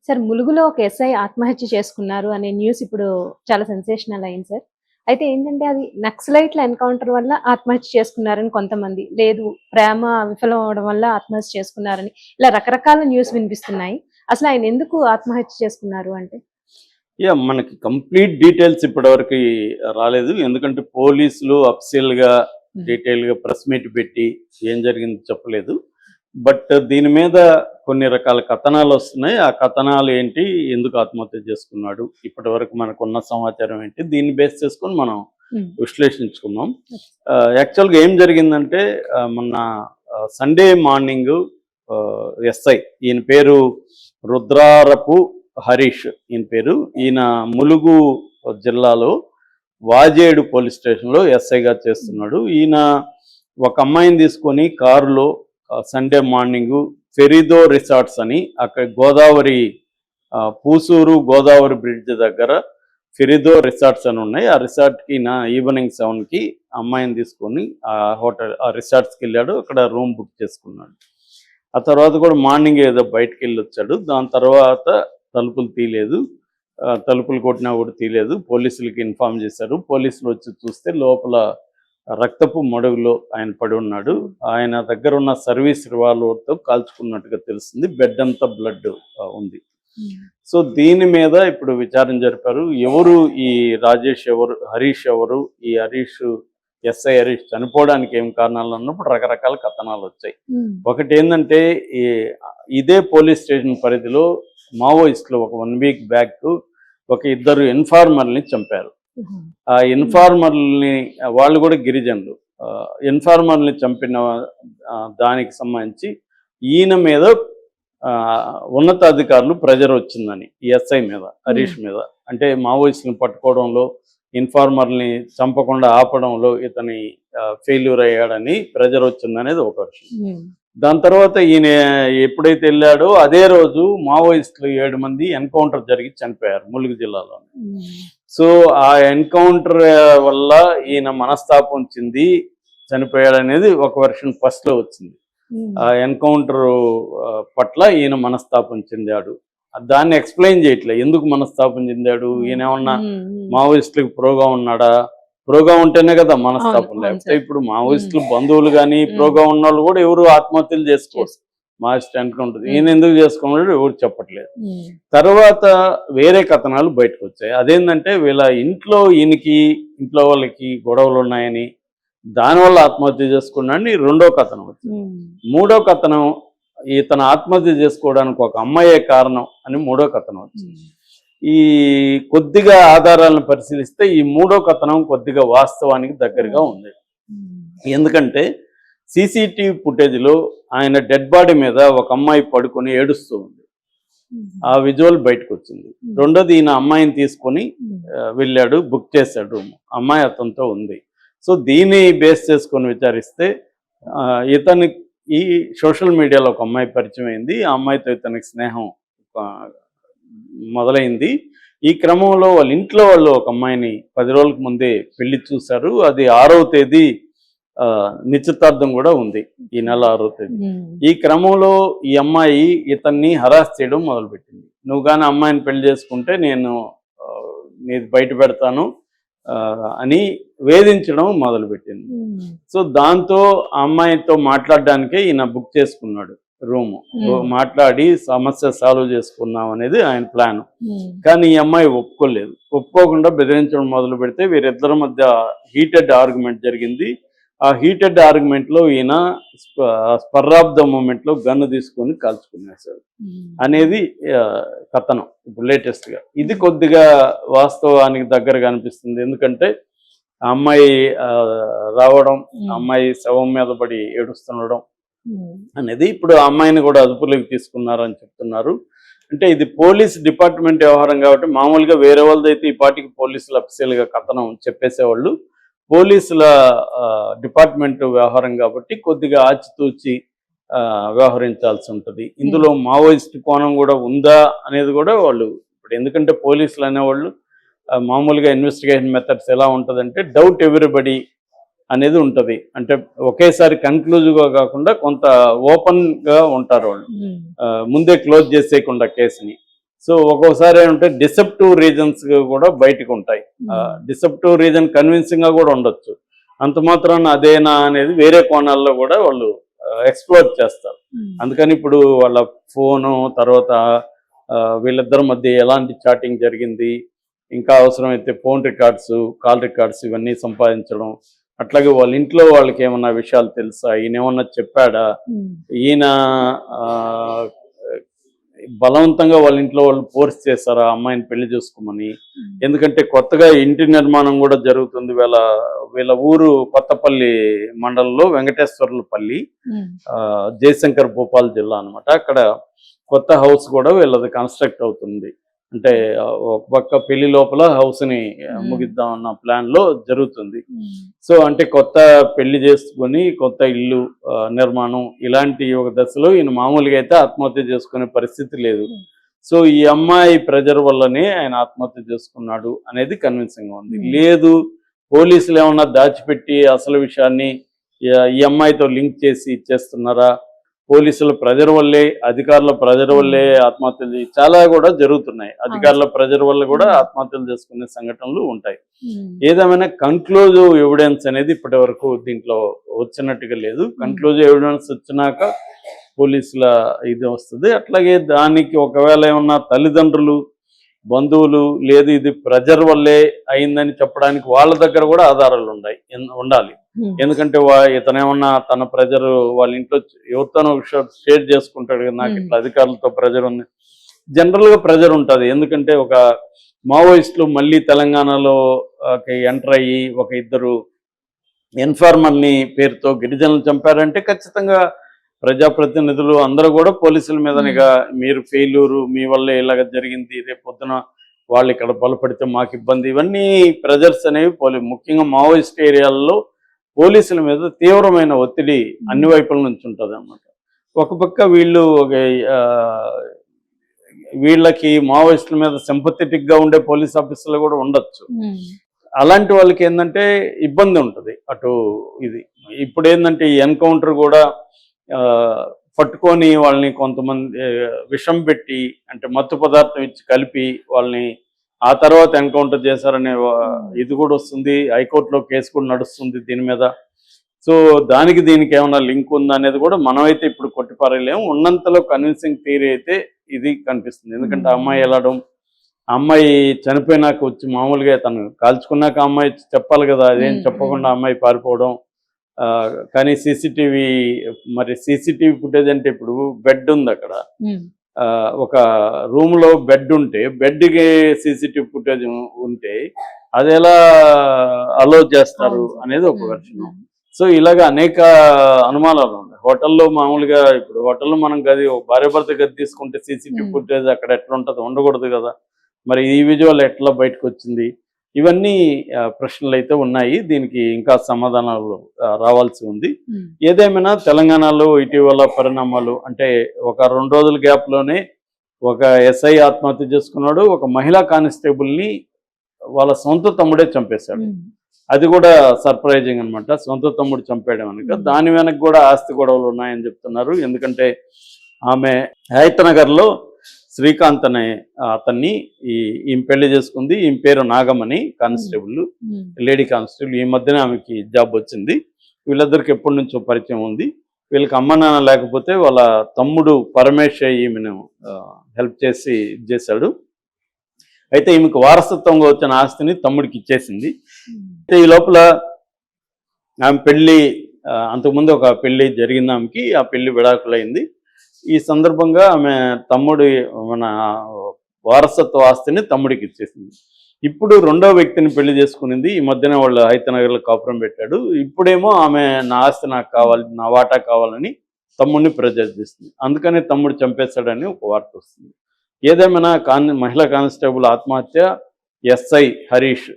Sir ములుగులో ఒక SI ఆత్మహత్య చేసుకున్నారు అనే న్యూస్ ఇప్పుడు చాలా సెన్సేషనల్ అయింది సార్. అయితే ఏంటంటే అది నక్సలైట్ల ఎన్కౌంటర్ వల్ల ఆత్మహత్య చేసుకున్నారని కొంతమంది, లేదు ప్రేమ విఫలం అవ్వడం వల్ల ఆత్మహత్య చేసుకున్నారని ఇలా రకరకాల న్యూస్ వినిపిస్తున్నాయి. అసలు ఆయన ఎందుకు ఆత్మహత్య చేసుకున్నారు అంటే? మనకి కంప్లీట్ డీటెయిల్స్ ఇప్పటివరకు రాలేదు. ఎందుకంటే పోలీసులు అఫీషియల్‌గా డీటెయిల్‌గా ప్రెస్ మీట్ పెట్టి ఏం జరిగిందో చెప్పలేదు. బట్ దీని మీద కొన్ని రకాల కథనాలు వస్తున్నాయి. ఆ కథనాలు ఏంటి? ఎందుకు ఆత్మహత్య చేసుకున్నాడు? ఇప్పటివరకు మనకున్న సమాచారం ఏంటి? దీన్ని బేస్ చేసుకొని మనం విశ్లేషించుకుందాం. యాక్చువల్‌గా ఏం జరిగిందంటే మొన్న సండే మార్నింగు ఎస్ఐ ఈయన పేరు రుద్రారపు హరీష్ ఈయన పేరు. ఈయన ములుగు జిల్లాలో వాజేడు పోలీస్ స్టేషన్లో ఎస్ఐగా చేస్తున్నాడు. ఈయన ఒక అమ్మాయిని తీసుకొని కారులో సండే మార్నింగు ఫెరిదో రిసార్ట్స్ అని అక్కడ గోదావరి పూసూరు గోదావరి బ్రిడ్జ్ దగ్గర ఫెరిదో రిసార్ట్స్ అని ఉన్నాయి. ఆ రిసార్ట్కి ఈవినింగ్ 7కి అమ్మాయిని తీసుకొని ఆ రిసార్ట్స్కి వెళ్ళాడు. అక్కడ రూమ్ బుక్ చేసుకున్నాడు. ఆ తర్వాత కూడా మార్నింగ్ ఏదో బయటకు వెళ్ళి వచ్చాడు. దాని తర్వాత తలుపులు తీయలేదు, తలుపులు కొట్టినా కూడా తీయలేదు. పోలీసులకి ఇన్ఫార్మ్ చేశారు. పోలీసులు వచ్చి చూస్తే లోపల రక్తపు మడుగులో ఆయన పడి ఉన్నాడు. ఆయన దగ్గర ఉన్న సర్వీస్ రివాల్వర్తో కాల్చుకున్నట్టుగా తెలిసింది. బెడ్ అంతా బ్లడ్ ఉంది. సో దీని మీద ఇప్పుడు విచారణ జరిపారు. ఎవరు ఈ రాజేష్, ఎవరు హరీష్, ఎవరు ఈ హరీష్, ఎస్ఐ హరీష్ చనిపోవడానికి ఏం కారణాలు అన్నప్పుడు రకరకాల కథనాలు వచ్చాయి. ఒకటి ఏంటంటే ఇదే పోలీస్ స్టేషన్ పరిధిలో మావోయిస్టులు ఒక 1 వీక్ బ్యాక్ ఒక ఇద్దరు ఇన్ఫార్మర్ని చంపారు. ఆ ఇన్ఫార్మర్ని, వాళ్ళు కూడా గిరిజనులు, ఇన్ఫార్మర్ని చంపిన దానికి సంబంధించి ఈయన మీద ఉన్నతాధికారులు ప్రెజర్ వచ్చిందని ఈ ఎస్ఐ మీద, హరీష్ మీద. అంటే మావోయిస్టులను పట్టుకోవడంలో, ఇన్ఫార్మర్ని చంపకుండా ఆపడంలో ఇతని ఫెయిల్యూర్ అయ్యాడని ప్రెజర్ వచ్చిందనేది ఒక విషయం. దాని తర్వాత ఈయన ఎప్పుడైతే వెళ్ళాడో అదే రోజు మావోయిస్టులు 7 మంది ఎన్కౌంటర్ జరిగి చనిపోయారు ములుగు జిల్లాలో. సో ఆ ఎన్కౌంటర్ వల్ల ఈయన మనస్తాపం చెంది చనిపోయాడు అనేది ఒక వెర్షన్ ఫస్ట్లో వచ్చింది. ఆ ఎన్కౌంటర్ పట్ల ఈయన మనస్తాపం చెందాడు. దాన్ని ఎక్స్ప్లెయిన్ చేయట్లే, ఎందుకు మనస్తాపం చెందాడు, ఈయన ఏమన్నా మావోయిస్టులకు ప్రోగా ఉన్నాడా? ప్రోగా ఉంటేనే కదా మనస్తాపం. లేకపోతే ఇప్పుడు మావోయిస్టులు బంధువులు కానీ ప్రోగా ఉన్న వాళ్ళు కూడా ఎవరు ఆత్మహత్యలు చేసుకోవచ్చు. మావోయిస్ట్ ఎన్కౌంటర్ ఈయన ఎందుకు చేసుకున్నాడు ఎవరు చెప్పట్లేదు. తర్వాత వేరే కథనాలు బయటకు వచ్చాయి. అదేంటంటే వీళ్ళ ఇంట్లో వాళ్ళకి గొడవలు ఉన్నాయని, దానివల్ల ఆత్మహత్య చేసుకున్నాడని రెండో కథనం వచ్చింది. మూడో కథనం ఇతను ఆత్మహత్య చేసుకోవడానికి ఒక అమ్మాయే కారణం అని మూడో కథనం వచ్చింది. ఈ కొద్దిగా ఆధారాలను పరిశీలిస్తే ఈ మూడో కథనం కొద్దిగా వాస్తవానికి దగ్గరగా ఉంది. ఎందుకంటే సీసీటీవీ ఫుటేజ్లో ఆయన డెడ్ బాడీ మీద ఒక అమ్మాయి పడుకొని ఏడుస్తూ ఉంది. ఆ విజువల్ బయటకు వచ్చింది. రెండోది ఈయన అమ్మాయిని తీసుకొని వెళ్ళాడు, బుక్ చేశాడు రూమ్. అమ్మాయి అతనితో ఉంది. సో దీన్ని బేస్ చేసుకొని విచారిస్తే ఈ సోషల్ మీడియాలో ఒక అమ్మాయి పరిచయం అయింది. ఆ అమ్మాయితో ఇతనికి స్నేహం మొదలైంది. ఈ క్రమంలో వాళ్ళ ఇంట్లో వాళ్ళు ఒక అమ్మాయిని 10 రోజులకు ముందే పెళ్లి చూశారు. అది 6వ తేదీ నిశ్చితార్థం కూడా ఉంది, ఈ నెల 6వ తేదీ. ఈ క్రమంలో ఈ అమ్మాయి ఇతన్ని హరాస్ చేయడం మొదలుపెట్టింది. నువ్వు కానీ అమ్మాయిని పెళ్లి చేసుకుంటే నేను నీది బయట పెడతాను అని వేధించడం మొదలుపెట్టింది. సో దాంతో ఆ అమ్మాయితో మాట్లాడడానికే ఈయన బుక్ చేసుకున్నాడు రూము. మాట్లాడి సమస్య సాల్వ్ చేసుకుందాం అనేది ఆయన ప్లాన్. కానీ ఈ అమ్మాయి ఒప్పుకోలేదు. ఒప్పుకోకుండా బెదిరించడం మొదలు పెడితే వీరిద్దరి మధ్య హీటెడ్ ఆర్గ్యుమెంట్ జరిగింది. ఆ హీటెడ్ ఆర్గ్యుమెంట్లో ఈయన స్పర్ ఆఫ్ ద మూమెంట్లో గన్ను తీసుకొని కాల్చుకునేసాడు అనేది కథనం ఇప్పుడు లేటెస్ట్గా. ఇది కొద్దిగా వాస్తవానికి దగ్గరగా అనిపిస్తుంది. ఎందుకంటే ఆ అమ్మాయి రావడం, అమ్మాయి శవం మీద పడి ఏడుస్తుండడం అనేది. ఇప్పుడు ఆ అమ్మాయిని కూడా అదుపులోకి తీసుకున్నారని చెప్తున్నారు. అంటే ఇది పోలీస్ డిపార్ట్మెంట్ వ్యవహారం కాబట్టి మామూలుగా వేరే వాళ్ళదైతే ఈ పార్టీకి పోలీసులు అఫీషియల్గా కథనం చెప్పేసేవాళ్ళు. పోలీసుల డిపార్ట్మెంట్ వ్యవహారం కాబట్టి కొద్దిగా ఆచితూచి వ్యవహరించాల్సి ఉంటుంది. ఇందులో మావోయిస్ట్ కోణం కూడా ఉందా అనేది కూడా వాళ్ళు ఇప్పుడు, ఎందుకంటే పోలీసులు అనేవాళ్ళు మామూలుగా ఇన్వెస్టిగేషన్ మెథడ్స్ ఎలా ఉంటుందంటే డౌట్ ఎవ్రీబడి అనేది ఉంటుంది. అంటే ఒకేసారి కన్క్లూజివ్గా కాకుండా కొంత ఓపెన్గా ఉంటారు వాళ్ళు, ముందే క్లోజ్ చేసేయకుండా కేసుని. సో ఒక్కోసారి ఏమంటే డిసెప్టివ్ రీజన్స్ కూడా బయటకు ఉంటాయి. డిసెప్టివ్ రీజన్ కన్విన్సింగ్ గా కూడా ఉండొచ్చు. అంత మాత్రాన అదేనా అనేది వేరే కోణాల్లో కూడా వాళ్ళు ఎక్స్ప్లోర్ చేస్తారు. అందుకని ఇప్పుడు వాళ్ళ ఫోను తర్వాత వీళ్ళిద్దరి మధ్య ఎలాంటి చాటింగ్ జరిగింది, ఇంకా అవసరమైతే ఫోన్ రికార్డ్స్, కాల్ రికార్డ్స్ ఇవన్నీ సంపాదించడం. అట్లాగే వాళ్ళ ఇంట్లో వాళ్ళకి ఏమన్నా విషయాలు తెలుసా, ఈయన ఏమన్నా చెప్పాడా, ఈయన బలవంతంగా వాళ్ళ ఇంట్లో వాళ్ళు ఫోర్స్ చేశారా అమ్మాయిని పెళ్లి చేసుకోమని. ఎందుకంటే కొత్తగా ఇంటి నిర్మాణం కూడా జరుగుతుంది. వీళ్ళ ఊరు కొత్తపల్లి మండలంలో వెంకటేశ్వర్లపల్లి, జయశంకర్ భూపాల్ జిల్లా అన్నమాట. అక్కడ కొత్త హౌస్ కూడా వీళ్ళది కన్స్ట్రక్ట్ అవుతుంది. అంటే ఒక పక్క పెళ్లి లోపల హౌస్ ని ముగిద్దాం అన్న ప్లాన్ లో జరుగుతుంది. సో అంటే కొత్త పెళ్లి చేసుకుని కొత్త ఇల్లు నిర్మాణం ఇలాంటి ఒక దశలో ఈయన మామూలుగా అయితే ఆత్మహత్య చేసుకునే పరిస్థితి లేదు. సో ఈ అమ్మాయి ప్రెజర్ వల్లనే ఆయన ఆత్మహత్య చేసుకున్నాడు అనేది కన్విన్సింగ్ గా ఉంది. లేదు పోలీసులు ఏమన్నా దాచిపెట్టి అసలు విషయాన్ని ఈ అమ్మాయితో లింక్ చేసి ఇచ్చేస్తున్నారా, పోలీసుల ప్రెజర్ వల్లే, అధికారుల ప్రెజర్ వల్లే ఆత్మహత్యలు చాలా కూడా జరుగుతున్నాయి. అధికారుల ప్రెజర్ వల్ల కూడా ఆత్మహత్యలు చేసుకునే సంఘటనలు ఉంటాయి. ఏదేమైనా కన్క్లూజివ్ ఎవిడెన్స్ అనేది ఇప్పటి వరకు దీంట్లో వచ్చినట్టుగా లేదు. కన్క్లూజివ్ ఎవిడెన్స్ వచ్చినాక పోలీసుల ఇది వస్తుంది. అట్లాగే దానికి ఒకవేళ ఏమన్నా తల్లిదండ్రులు, బంధువులు లేదు ఇది ప్రెజర్ వల్లే అయిందని చెప్పడానికి వాళ్ళ దగ్గర కూడా ఆధారాలు ఉండాలి. ఎందుకంటే ఇతనేమన్నా తన ప్రెజర్ వాళ్ళ ఇంట్లో ఎవరితోనో షేర్ చేసుకుంటాడు కదా, నాకు ఇట్లా అధికారులతో ప్రెజర్ ఉంది. జనరల్ గా ప్రెజర్ ఉంటుంది. ఎందుకంటే ఒక మావోయిస్టులు మళ్ళీ తెలంగాణలో ఎంటర్ అయ్యి ఒక ఇద్దరు ఇన్ఫార్మర్ని పేరుతో గిరిజనులు చంపారంటే ఖచ్చితంగా ప్రజాప్రతినిధులు అందరూ కూడా పోలీసుల మీదనిగా మీరు ఫెయిల్యూరు, మీ వల్ల ఇలాగ జరిగింది, రేపు పొద్దున వాళ్ళు ఇక్కడ బలపడితే మాకు ఇబ్బంది, ఇవన్నీ ప్రెజర్స్ అనేవి ముఖ్యంగా మావోయిస్ట్ ఏరియాల్లో పోలీసుల మీద తీవ్రమైన ఒత్తిడి అన్ని వైపుల నుంచి ఉంటుంది అన్నమాట. ఒక పక్క వీళ్ళకి మావోయిస్టుల మీద సింపథెటిక్ గా ఉండే పోలీస్ ఆఫీసర్లు కూడా ఉండొచ్చు. అలాంటి వాళ్ళకి ఏంటంటే ఇబ్బంది ఉంటుంది అటు ఇది. ఇప్పుడు ఏంటంటే ఈ ఎన్కౌంటర్ కూడా పట్టుకొని వాళ్ళని కొంతమంది విషం పెట్టి అంటే మత్తు పదార్థం ఇచ్చి కలిపి వాళ్ళని ఆ తర్వాత ఎన్కౌంటర్ చేశారనే ఇది కూడా వస్తుంది. హైకోర్టులో కేసు కూడా నడుస్తుంది దీని మీద. సో దీనికి ఏమైనా లింక్ ఉందా అనేది కూడా మనమైతే ఇప్పుడు కొట్టిపారేయలేము. ఉన్నంతలో కన్విన్సింగ్ థియరీ అయితే ఇది కనిపిస్తుంది. ఎందుకంటే అమ్మాయి వెళ్ళడం, అమ్మాయి చనిపోయినాక వచ్చి మామూలుగా తను కాల్చుకున్నాక అమ్మాయి చెప్పాలి కదా, అదేం చెప్పకుండా అమ్మాయి పారిపోవడం. కానీ సీసీటీవీ ఫుటేజ్ అంటే ఇప్పుడు బెడ్ ఉంది అక్కడ, ఒక రూమ్ లో బెడ్ ఉంటే బెడ్కి సీసీటీవీ ఫుటేజ్ ఉంటే అది ఎలా అలో చేస్తారు అనేది ఒక వెర్షన్. సో ఇలాగ అనేక అనుమానాలు ఉన్నాయి. హోటల్లో మామూలుగా ఇప్పుడు హోటల్లో మనం గది భార్య భర్త గది తీసుకుంటే సీసీటీవీ ఫుటేజ్ అక్కడ ఎట్లా ఉంటుంది, ఉండకూడదు కదా, మరి ఈ విజువల్ ఎట్లా బయటకు వచ్చింది, ఇవన్నీ ప్రశ్నలు అయితే ఉన్నాయి. దీనికి ఇంకా సమాధానాలు రావాల్సి ఉంది. ఏదేమైనా తెలంగాణలో ఇటీవల పరిణామాలు అంటే ఒక 2 రోజుల గ్యాప్ లోనే ఒక ఎస్ఐ ఆత్మహత్య చేసుకున్నాడు, ఒక మహిళా కానిస్టేబుల్ని వాళ్ళ సొంత తమ్ముడే చంపేశాడు. అది కూడా సర్ప్రైజింగ్ అనమాట. సొంత తమ్ముడు చంపేయడం కనుక దాని వెనక కూడా ఆస్తి గొడవలు ఉన్నాయని చెప్తున్నారు. ఎందుకంటే ఆమె హైతనగర్లో శ్రీకాంత్ అనే అతన్ని ఈమె పెళ్లి చేసుకుంది. ఈమె పేరు నాగమణి, కానిస్టేబుల్, లేడీ కానిస్టేబుల్. ఈ మధ్యన ఆమెకి జాబ్ వచ్చింది. వీళ్ళిద్దరికి ఎప్పటి నుంచో పరిచయం ఉంది. వీళ్ళకి అమ్మ నాన్న లేకపోతే వాళ్ళ తమ్ముడు పరమేశ్ ఈమెను హెల్ప్ చేసి చేశాడు. అయితే ఈమెకు వారసత్వంగా వచ్చిన ఆస్తిని తమ్ముడికి ఇచ్చేసింది. ఈ లోపల ఆమె పెళ్లి, అంతకుముందు ఒక పెళ్లి జరిగింది ఆమెకి, ఆ పెళ్లి విడాకులైంది. ఈ సందర్భంగా ఆమె మన వారసత్వ ఆస్తిని తమ్ముడికి ఇచ్చేసింది. ఇప్పుడు 2వ వ్యక్తిని పెళ్లి చేసుకునింది. ఈ మధ్యన వాళ్ళు హైతనగర్లో కాపురం పెట్టాడు. ఇప్పుడేమో ఆమె నా ఆస్తి నాకు కావాలి, నా వాటా కావాలని తమ్ముడిని ప్రెజర్ చేస్తుంది. అందుకని తమ్ముడు చంపేశాడని ఒక వార్త వస్తుంది. ఏదేమైనా మహిళా కానిస్టేబుల్ ఆత్మహత్య, ఎస్ఐ హరీష్